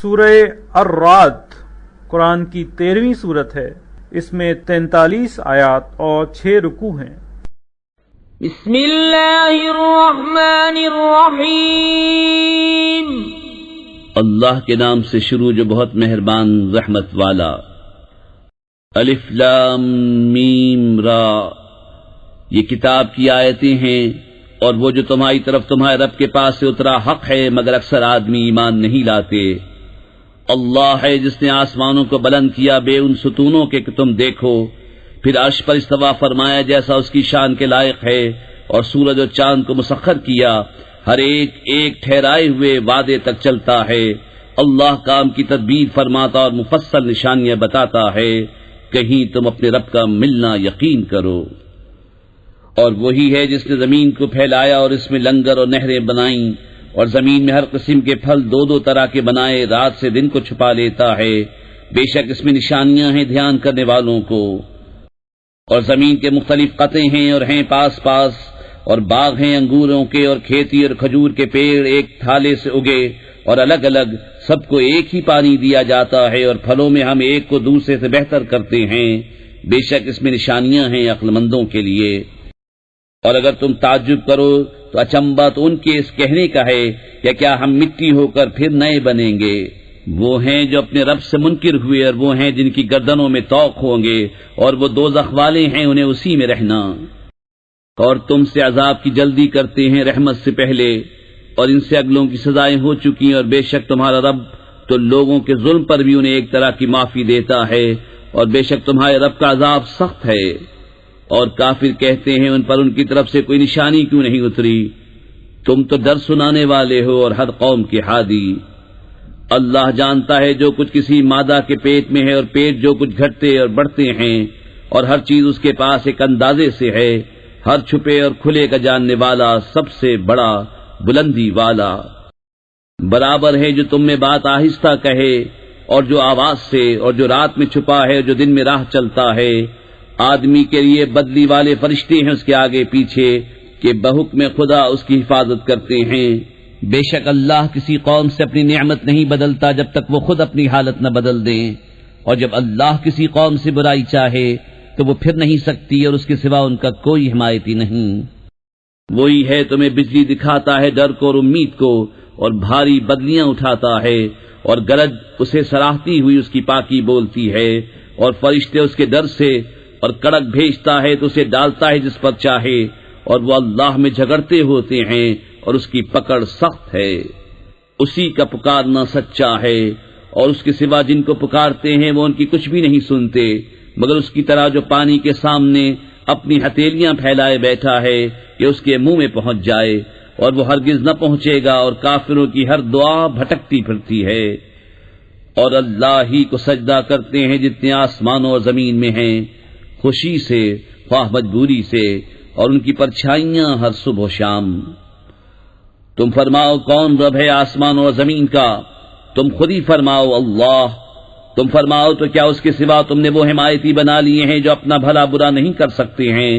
سورہ الرعد قرآن کی 13ویں سورت ہے۔ اس میں 43 آیات اور 6 رکوع ہیں۔ بسم اللہ الرحمن الرحیم۔ اللہ کے نام سے شروع جو بہت مہربان رحمت والا۔ الف لام میم را، یہ کتاب کی آیتیں ہیں اور وہ جو تمہاری طرف تمہارے رب کے پاس سے اترا حق ہے، مگر اکثر آدمی ایمان نہیں لاتے۔ اللہ ہے جس نے آسمانوں کو بلند کیا بے ان ستونوں کے کہ تم دیکھو، پھر عرش پر استوا فرمایا جیسا اس کی شان کے لائق ہے، اور سورج اور چاند کو مسخر کیا، ہر ایک ایک ٹھہرائے ہوئے وعدے تک چلتا ہے۔ اللہ کام کی تدبیر فرماتا اور مفصل نشانیاں بتاتا ہے، کہیں تم اپنے رب کا ملنا یقین کرو۔ اور وہی ہے جس نے زمین کو پھیلایا اور اس میں لنگر اور نہریں بنائیں، اور زمین میں ہر قسم کے پھل دو دو طرح کے بنائے، رات سے دن کو چھپا لیتا ہے، بے شک اس میں نشانیاں ہیں دھیان کرنے والوں کو۔ اور زمین کے مختلف قطعے ہیں اور ہیں پاس پاس، اور باغ ہیں انگوروں کے اور کھیتی اور کھجور کے پیڑ ایک تھالے سے اگے اور الگ الگ، سب کو ایک ہی پانی دیا جاتا ہے، اور پھلوں میں ہم ایک کو دوسرے سے بہتر کرتے ہیں، بے شک اس میں نشانیاں ہیں عقل مندوں کے لیے۔ اور اگر تم تعجب کرو تو اچنبا تو ان کے اس کہنے کا ہے کہ کیا ہم مٹی ہو کر پھر نئے بنیں گے؟ وہ ہیں جو اپنے رب سے منکر ہوئے، اور وہ ہیں جن کی گردنوں میں طوق ہوں گے، اور وہ دوزخ والے ہیں، انہیں اسی میں رہنا۔ اور تم سے عذاب کی جلدی کرتے ہیں رحمت سے پہلے، اور ان سے اگلوں کی سزائیں ہو چکی ہیں، اور بے شک تمہارا رب تو لوگوں کے ظلم پر بھی انہیں ایک طرح کی معافی دیتا ہے، اور بے شک تمہارے رب کا عذاب سخت ہے۔ اور کافر کہتے ہیں ان پر ان کی طرف سے کوئی نشانی کیوں نہیں اتری؟ تم تو ڈر سنانے والے ہو اور ہر قوم کے ہادی۔ اللہ جانتا ہے جو کچھ کسی مادہ کے پیٹ میں ہے، اور پیٹ جو کچھ گھٹتے اور بڑھتے ہیں، اور ہر چیز اس کے پاس ایک اندازے سے ہے، ہر چھپے اور کھلے کا جاننے والا، سب سے بڑا بلندی والا۔ برابر ہے جو تم میں بات آہستہ کہے اور جو آواز سے، اور جو رات میں چھپا ہے جو دن میں راہ چلتا ہے۔ آدمی کے لیے بدلی والے فرشتے ہیں اس کے آگے پیچھے، کہ بحکم خدا اس کی حفاظت کرتے ہیں۔ بے شک اللہ کسی قوم سے اپنی نعمت نہیں بدلتا جب تک وہ خود اپنی حالت نہ بدل دیں، اور جب اللہ کسی قوم سے برائی چاہے تو وہ پھر نہیں سکتی، اور اس کے سوا ان کا کوئی حمایتی نہیں۔ وہی ہے تمہیں بجلی دکھاتا ہے ڈر کو اور امید کو، اور بھاری بدلیاں اٹھاتا ہے، اور گرج اسے سراہتی ہوئی اس کی پاکی بولتی ہے، اور فرشتے اس کے ڈر سے، اور کڑک بھیجتا ہے تو اسے ڈالتا ہے جس پر چاہے، اور وہ اللہ میں جھگڑتے ہوتے ہیں، اور اس کی پکڑ سخت ہے۔ اسی کا پکارنا سچا ہے، اور اس کے سوا جن کو پکارتے ہیں وہ ان کی کچھ بھی نہیں سنتے، مگر اس کی طرح جو پانی کے سامنے اپنی ہتھیلیاں پھیلائے بیٹھا ہے کہ اس کے منہ میں پہنچ جائے، اور وہ ہرگز نہ پہنچے گا، اور کافروں کی ہر دعا بھٹکتی پھرتی ہے۔ اور اللہ ہی کو سجدہ کرتے ہیں جتنے آسمانوں اور زمین میں ہیں، خوشی سے خواہ مجبوری سے، اور ان کی پرچھائیاں ہر صبح و شام۔ تم فرماؤ کون رب ہے آسمان اور زمین کا؟ تم خود ہی فرماؤ اللہ۔ تم فرماؤ تو کیا اس کے سوا تم نے وہ حمایتی بنا لیے ہیں جو اپنا بھلا برا نہیں کر سکتے ہیں؟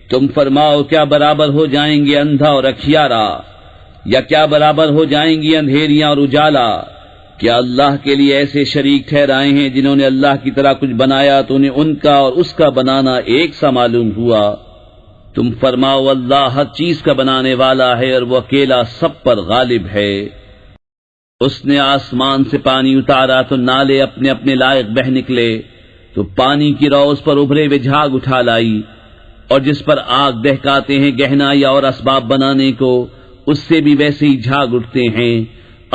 تم فرماؤ کیا برابر ہو جائیں گے اندھا اور اکھیارا، یا کیا برابر ہو جائیں گی اندھیریاں اور اجالا؟ کیا اللہ کے لیے ایسے شریک ٹھہرائے ہیں جنہوں نے اللہ کی طرح کچھ بنایا تو انہیں ان کا اور اس کا بنانا ایک سا معلوم ہوا؟ تم فرماؤ اللہ ہر چیز کا بنانے والا ہے، اور وہ اکیلا سب پر غالب ہے۔ اس نے آسمان سے پانی اتارا تو نالے اپنے اپنے لائق بہ نکلے، تو پانی کی رو اس پر ابھرے ہوئے جھاگ اٹھا لائی، اور جس پر آگ دہکاتے ہیں گہنا یا اور اسباب بنانے کو، اس سے بھی ویسے ہی جھاگ اٹھتے ہیں۔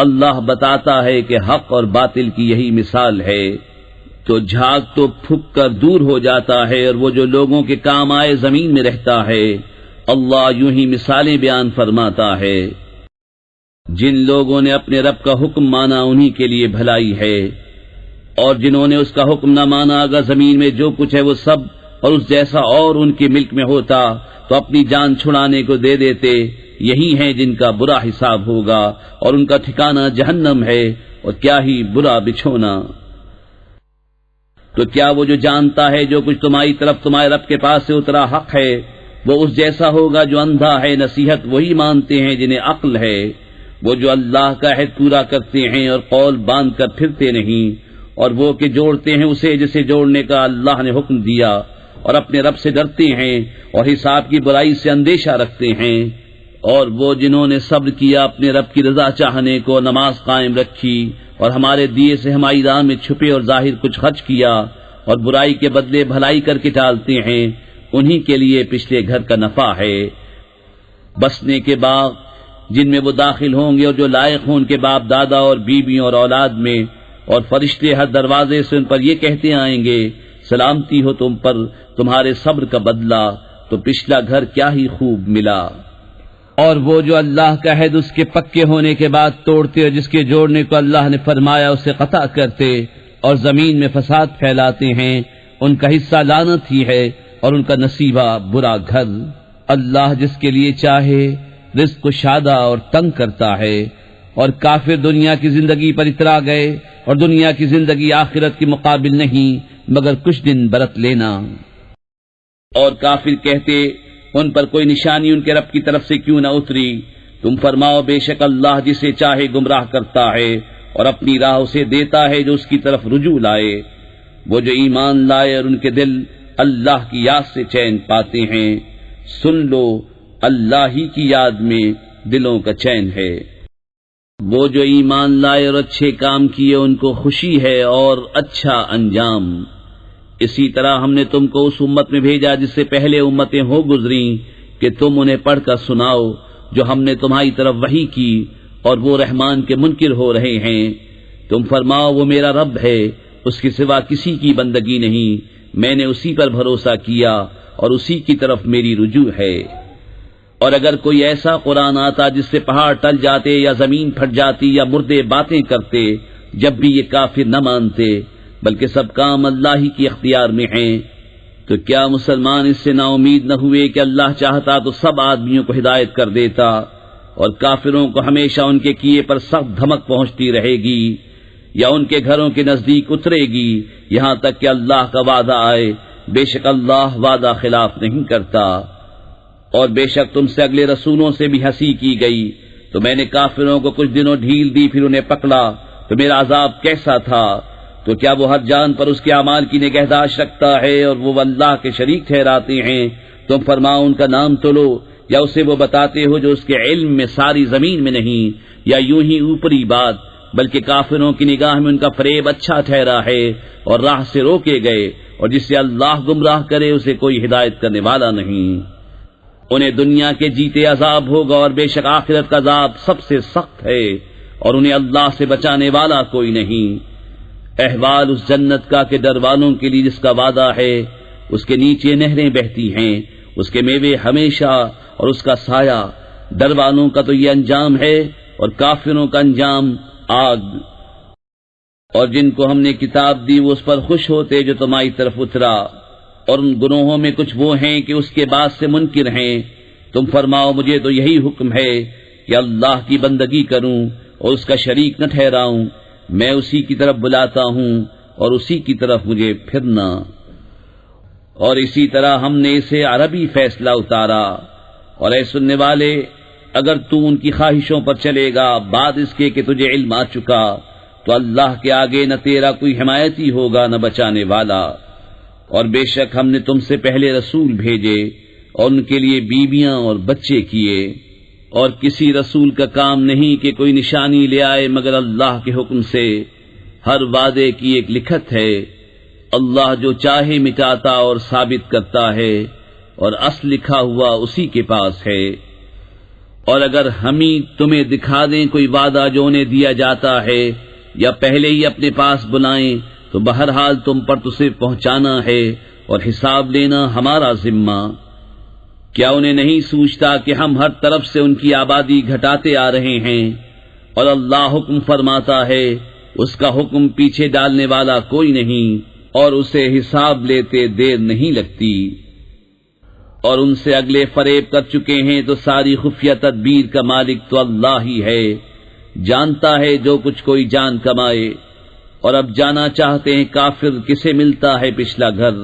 اللہ بتاتا ہے کہ حق اور باطل کی یہی مثال ہے۔ تو جھاگ تو پھک کر دور ہو جاتا ہے، اور وہ جو لوگوں کے کام آئے زمین میں رہتا ہے۔ اللہ یوں ہی مثالیں بیان فرماتا ہے۔ جن لوگوں نے اپنے رب کا حکم مانا انہی کے لیے بھلائی ہے، اور جنہوں نے اس کا حکم نہ مانا، اگر زمین میں جو کچھ ہے وہ سب اور اس جیسا اور ان کے ملک میں ہوتا تو اپنی جان چھڑانے کو دے دیتے۔ یہی ہیں جن کا برا حساب ہوگا، اور ان کا ٹھکانہ جہنم ہے، اور کیا ہی برا بچھونا۔ تو کیا وہ جو جانتا ہے جو کچھ تمہاری طرف تمہارے رب کے پاس سے اترا حق ہے، وہ اس جیسا ہوگا جو اندھا ہے؟ نصیحت وہی مانتے ہیں جنہیں عقل ہے۔ وہ جو اللہ کا عہد پورا کرتے ہیں اور قول باندھ کر پھرتے نہیں، اور وہ کہ جوڑتے ہیں اسے جسے جوڑنے کا اللہ نے حکم دیا، اور اپنے رب سے ڈرتے ہیں اور حساب کی برائی سے اندیشہ رکھتے ہیں، اور وہ جنہوں نے صبر کیا اپنے رب کی رضا چاہنے کو، نماز قائم رکھی، اور ہمارے دیے سے ہماری راہ میں چھپے اور ظاہر کچھ خرچ کیا، اور برائی کے بدلے بھلائی کر کے ٹالتے ہیں، انہی کے لیے پچھلے گھر کا نفع ہے، بسنے کے باغ جن میں وہ داخل ہوں گے، اور جو لائق ہوں ان کے باپ دادا اور بیویوں اور اولاد میں، اور فرشتے ہر دروازے سے ان پر یہ کہتے آئیں گے، سلامتی ہو تم پر، تمہارے صبر کا بدلہ تو پچھلا گھر کیا ہی خوب ملا۔ اور وہ جو اللہ کا عہد اس کے پکے ہونے کے بعد توڑتے اور جس کے جوڑنے کو اللہ نے فرمایا اسے قطع کرتے اور زمین میں فساد پھیلاتے ہیں، ان کا حصہ لعنت ہی ہے اور ان کا نصیبہ برا گھر۔ اللہ جس کے لیے چاہے رزق کو شادہ اور تنگ کرتا ہے، اور کافر دنیا کی زندگی پر اترا گئے، اور دنیا کی زندگی آخرت کے مقابل نہیں مگر کچھ دن برت لینا۔ اور کافر کہتے ان پر کوئی نشانی ان کے رب کی طرف سے کیوں نہ اتری؟ تم فرماؤ بے شک اللہ جسے چاہے گمراہ کرتا ہے اور اپنی راہ اسے دیتا ہے جو اس کی طرف رجوع لائے۔ وہ جو ایمان لائے اور ان کے دل اللہ کی یاد سے چین پاتے ہیں، سن لو اللہ ہی کی یاد میں دلوں کا چین ہے۔ وہ جو ایمان لائے اور اچھے کام کیے ان کو خوشی ہے اور اچھا انجام۔ اسی طرح ہم نے تم کو اس امت میں بھیجا جس سے پہلے امتیں ہو گزری کہ تم انہیں پڑھ کر سناؤ جو ہم نے تمہاری طرف وحی کی، اور وہ رحمان کے منکر ہو رہے ہیں۔ تم فرماؤ وہ میرا رب ہے، اس کے سوا کسی کی بندگی نہیں، میں نے اسی پر بھروسہ کیا اور اسی کی طرف میری رجوع ہے۔ اور اگر کوئی ایسا قرآن آتا جس سے پہاڑ ٹل جاتے یا زمین پھٹ جاتی یا مردے باتیں کرتے، جب بھی یہ کافر نہ مانتے، بلکہ سب کام اللہ ہی کی اختیار میں ہیں، تو کیا مسلمان اس سے نا امید نہ ہوئے کہ اللہ چاہتا تو سب آدمیوں کو ہدایت کر دیتا، اور کافروں کو ہمیشہ ان کے کیے پر سخت دھمک پہنچتی رہے گی، یا ان کے گھروں کے نزدیک اترے گی یہاں تک کہ اللہ کا وعدہ آئے، بے شک اللہ وعدہ خلاف نہیں کرتا۔ اور بے شک تم سے اگلے رسولوں سے بھی ہنسی کی گئی، تو میں نے کافروں کو کچھ دنوں ڈھیل دی پھر انہیں پکڑا، تو میرا عذاب کیسا تھا؟ تو کیا وہ ہر جان پر اس کے اعمال کی نگہداشت رکھتا ہے اور وہ اللہ کے شریک ٹھہراتے ہیں؟ تم فرماؤ ان کا نام تو لو، یا اسے وہ بتاتے ہو جو اس کے علم میں ساری زمین میں نہیں، یا یوں ہی اوپری بات، بلکہ کافروں کی نگاہ میں ان کا فریب اچھا ٹھہرا ہے اور راہ سے روکے گئے، اور جس سے اللہ گمراہ کرے اسے کوئی ہدایت کرنے والا نہیں۔ انہیں دنیا کے جیتے عذاب ہوگا، اور بے شک آخرت کا عذاب سب سے سخت ہے، اور انہیں اللہ سے بچانے والا کوئی نہیں۔ احوال اس جنت کا کہ ڈر والوں کے لیے جس کا وعدہ ہے، اس کے نیچے نہریں بہتی ہیں، اس کے میوے ہمیشہ اور اس کا سایہ۔ ڈر والوں کا تو یہ انجام ہے، اور کافروں کا انجام آگ۔ اور جن کو ہم نے کتاب دی وہ اس پر خوش ہوتے جو تمہاری طرف اترا، اور ان گناہوں میں کچھ وہ ہیں کہ اس کے بعد سے منکر ہیں۔ تم فرماؤ مجھے تو یہی حکم ہے کہ اللہ کی بندگی کروں اور اس کا شریک نہ ٹھہراؤں، میں اسی کی طرف بلاتا ہوں اور اسی کی طرف مجھے پھرنا۔ اور اسی طرح ہم نے اسے عربی فیصلہ اتارا۔ اور اے سننے والے، اگر تو ان کی خواہشوں پر چلے گا بعد اس کے کہ تجھے علم آ چکا، تو اللہ کے آگے نہ تیرا کوئی حمایتی ہوگا نہ بچانے والا۔ اور بے شک ہم نے تم سے پہلے رسول بھیجے اور ان کے لیے بیویاں اور بچے کیے، اور کسی رسول کا کام نہیں کہ کوئی نشانی لے آئے مگر اللہ کے حکم سے۔ ہر وعدے کی ایک لکھت ہے، اللہ جو چاہے مٹاتا اور ثابت کرتا ہے، اور اصل لکھا ہوا اسی کے پاس ہے۔ اور اگر ہم ہی تمہیں دکھا دیں کوئی وعدہ جو انہیں دیا جاتا ہے، یا پہلے ہی اپنے پاس بلائیں، تو بہرحال تم پر تو صرف پہنچانا ہے اور حساب لینا ہمارا ذمہ۔ کیا انہیں نہیں سوچتا کہ ہم ہر طرف سے ان کی آبادی گھٹاتے آ رہے ہیں، اور اللہ حکم فرماتا ہے، اس کا حکم پیچھے ڈالنے والا کوئی نہیں، اور اسے حساب لیتے دیر نہیں لگتی۔ اور ان سے اگلے فریب کر چکے ہیں، تو ساری خفیہ تدبیر کا مالک تو اللہ ہی ہے، جانتا ہے جو کچھ کوئی جان کمائے۔ اور اب جانا چاہتے ہیں کافر کسے ملتا ہے پچھلا گھر،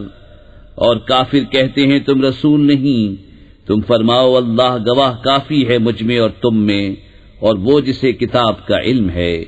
اور کافر کہتے ہیں تم رسول نہیں۔ تم فرماؤ اللہ گواہ کافی ہے مجھ میں اور تم میں، اور وہ جسے کتاب کا علم ہے۔